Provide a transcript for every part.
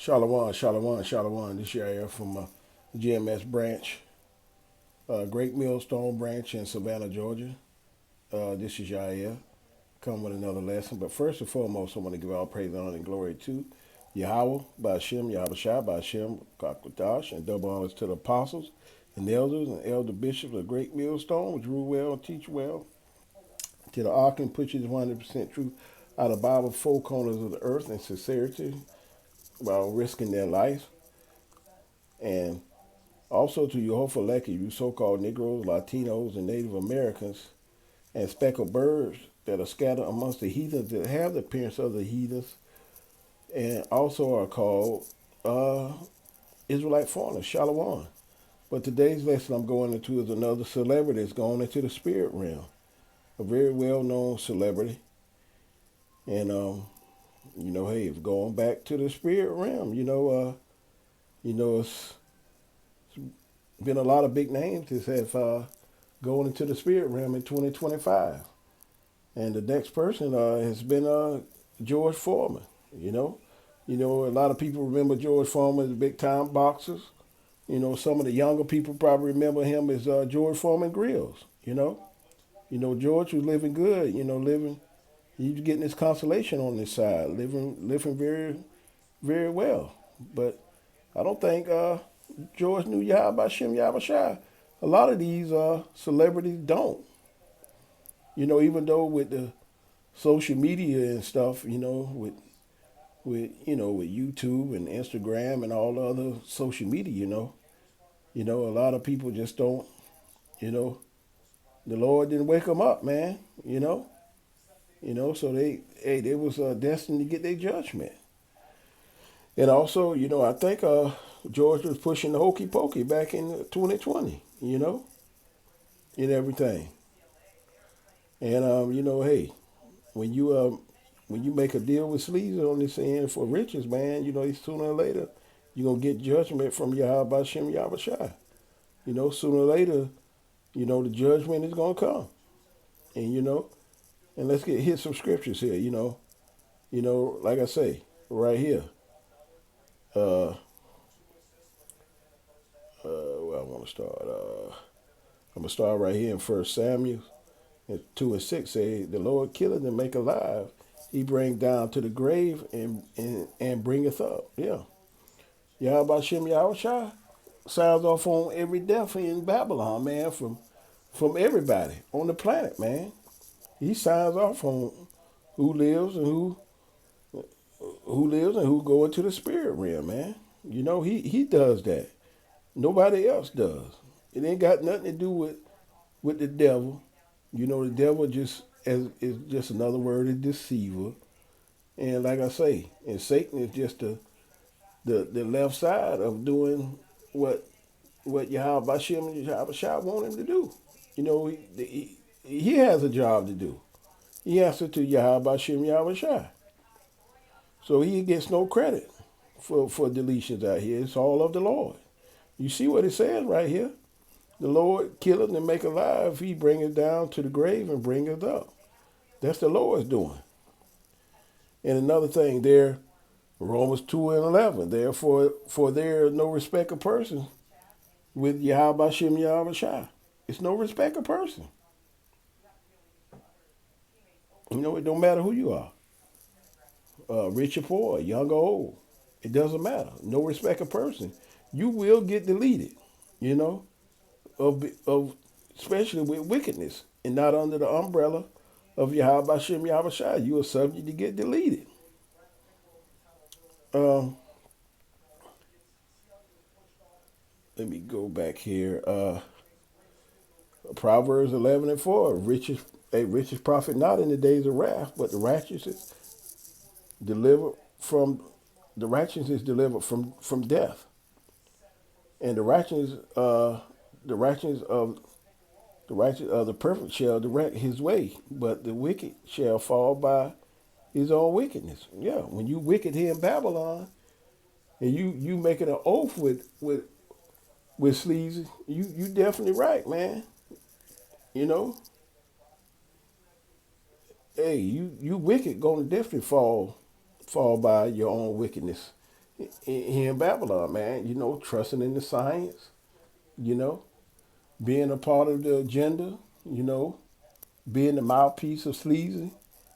Shalom, shalom, shalom. This year from GMS branch, Great Millstone branch in Savannah, Georgia. This is Yair. Come with another lesson. But first and foremost, I want to give all praise, honor, and glory to Yahweh, Ba'ashem, Yahweh Shai, Ba'ashem, Kakwadash, and double honors to the apostles and elders and elder bishops of Great Millstone, which rule well and teach well. To the ark and preaches 100% truth out of the Bible, four corners of the earth in sincerity while risking their life. And also to Yehovah Leki, you so-called Negroes, Latinos, and Native Americans, and speckled birds that are scattered amongst the heathens that have the appearance of the heathens, and also are called Israelite foreigners, Shalom. But today's lesson I'm going into is another celebrity that's going into the spirit realm, a very well-known celebrity. And hey, if going back to the spirit realm, it's been a lot of big names that have going into the spirit realm in 2025. And the next person has been George Foreman. A lot of people remember George Foreman as big time boxers. Some of the younger people probably remember him as George Foreman Grills. George was living good. He was getting his consolation on this side, living very, very well. But I don't think George knew Yahweh Shem Yahweh Shai. A lot of these celebrities don't. Even though with the social media and stuff, with YouTube and Instagram and all the other social media, a lot of people just don't, the Lord didn't wake them up, man, so they was destined to get their judgment. And also, I think George was pushing the hokey pokey back in 2020, and everything. And hey, when you make a deal with Sleazy on this end for riches, man, sooner or later you're gonna get judgment from Yahweh Shem Yahweh Shai. Sooner or later, the judgment is gonna come. And let's hit some scriptures here, like I say, right here. Where I want to start. I'm gonna start right here in 1 Samuel 2:6. Say the Lord killeth and make alive. He bring down to the grave and bringeth up. Yeah. Yahweh Shem Yahweh Shai sounds off on every death in Babylon, man, from everybody on the planet, man. He signs off on who lives and who go into the spirit realm, man. He does that. Nobody else does. It ain't got nothing to do with the devil. The devil is just another word, a deceiver. And like I say, and Satan is just the left side of doing what Yahweh Shem and Yahweh Shai want him to do. He has a job to do. He answers to Yahweh Shem Yahweh Shai. So he gets no credit for deletions out here. It's all of the Lord. You see what it says right here? The Lord killeth and make alive. He bringeth down to the grave and bringeth up. That's the Lord's doing. And another thing there, Romans 2:11. Therefore, for there is no respect of person with Yahweh Shem Yahweh Shai. It's no respect of person. It don't matter who you are. Rich or poor, young or old. It doesn't matter. No respect of person. You will get deleted, of especially with wickedness and not under the umbrella of Yahweh Shem Yahweh Shai. You are subject to get deleted. Let me go back here. Proverbs 11:4. Riches profit not in the days of wrath, but the righteous is delivered from death. And the righteous of the perfect shall direct his way, but the wicked shall fall by his own wickedness. Yeah, when you wicked here in Babylon, and you making an oath with Sleazy, you definitely right, man. Hey, you wicked gonna definitely fall by your own wickedness here in Babylon, man. Trusting in the science. You know, being a part of the agenda. You know, being the mouthpiece of sleazy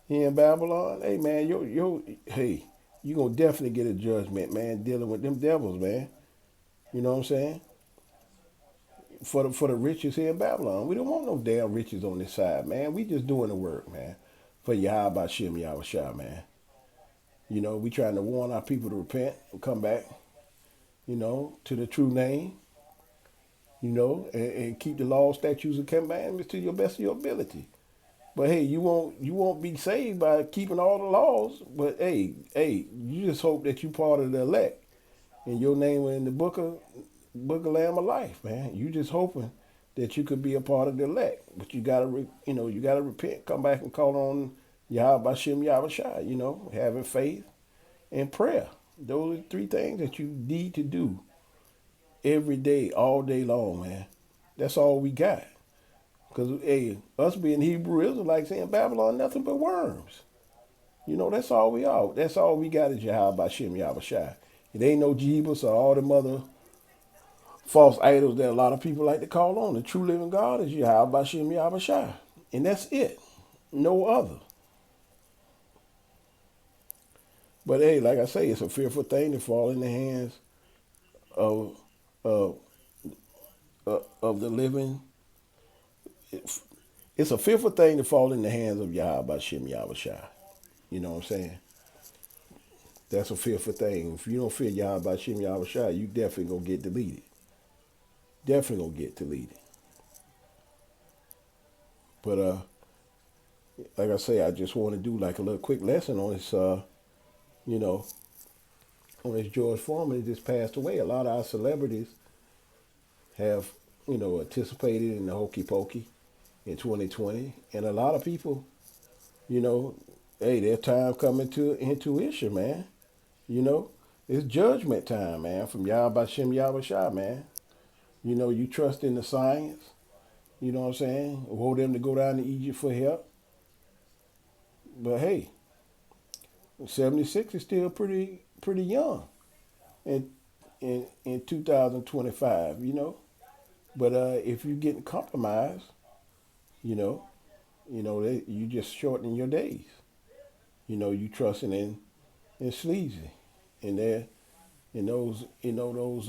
here in Babylon. Hey, man, hey, you gonna definitely get a judgment, man. Dealing with them devils, man. You know what I'm saying? For the riches here in Babylon. We don't want no damn riches on this side, man. We just doing the work, man. For Yahweh Shem Yahweh, man. We trying to warn our people to repent and come back, to the true name, and keep the law, statutes, and commandments to your best of your ability. But hey, you won't be saved by keeping all the laws. But hey, you just hope that you part of the elect and your name in the book of Lamb of Life, man. You just hoping that you could be a part of the elect. But you gotta you gotta repent, come back and call on Yahweh Shem Yahweh Shai, having faith and prayer. Those are three things that you need to do every day, all day long, man. That's all we got. Because, hey, us being Hebrew Israelites in Babylon, nothing but worms. That's all we are. That's all we got is Yahweh Shem Yahweh Shai. It ain't no Jeebus or all them other false idols that a lot of people like to call on. The true living God is Yahweh Shem Yahweh Shai. And that's it. No other. But hey, like I say, it's a fearful thing to fall in the hands of of, of the living. It's a fearful thing to fall in the hands of Yahweh Shem Yahweh Shai. You know what I'm saying? That's a fearful thing. If you don't fear Yahweh Shem Yahweh Shai, you definitely gonna get deleted. Definitely gonna get deleted. But like I say, I just want to do like a little quick lesson on this. On this George Foreman that just passed away. A lot of our celebrities have, anticipated in the hokey pokey in 2020, and a lot of people, hey, their time coming to intuition, man. It's judgment time, man. From Yahweh Shem Yahweh Shai, man. You trust in the science. You know what I'm saying? Want them to go down to Egypt for help. But hey, 76 is still pretty young in 2025, But if you're getting compromised, you just shortening your days. You trusting in sleazy, and there, in those, in those,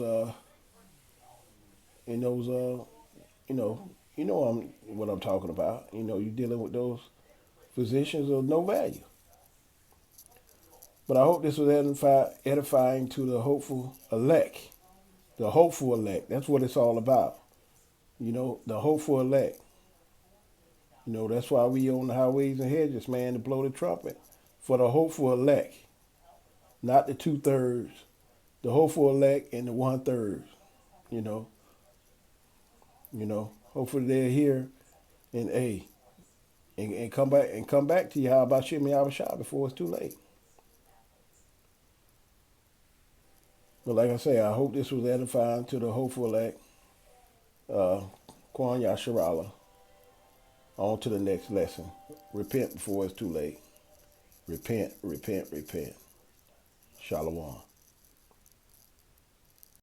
what I'm talking about. You dealing with those physicians of no value. But I hope this was edifying to the hopeful elect. The hopeful elect. That's what it's all about. The hopeful elect. That's why we on the highways and hedges, man, to blow the trumpet. For the hopeful elect. Not the 2/3. The hopeful elect and the 1/3. You know. Hopefully they're here and and come back to Yahweh Shem Yahweh Shai before it's too late. But like I say, I hope this was edifying to the hopeful elect. Kwan Yasharala. On to the next lesson. Repent before it's too late. Repent, repent, repent. Shalom.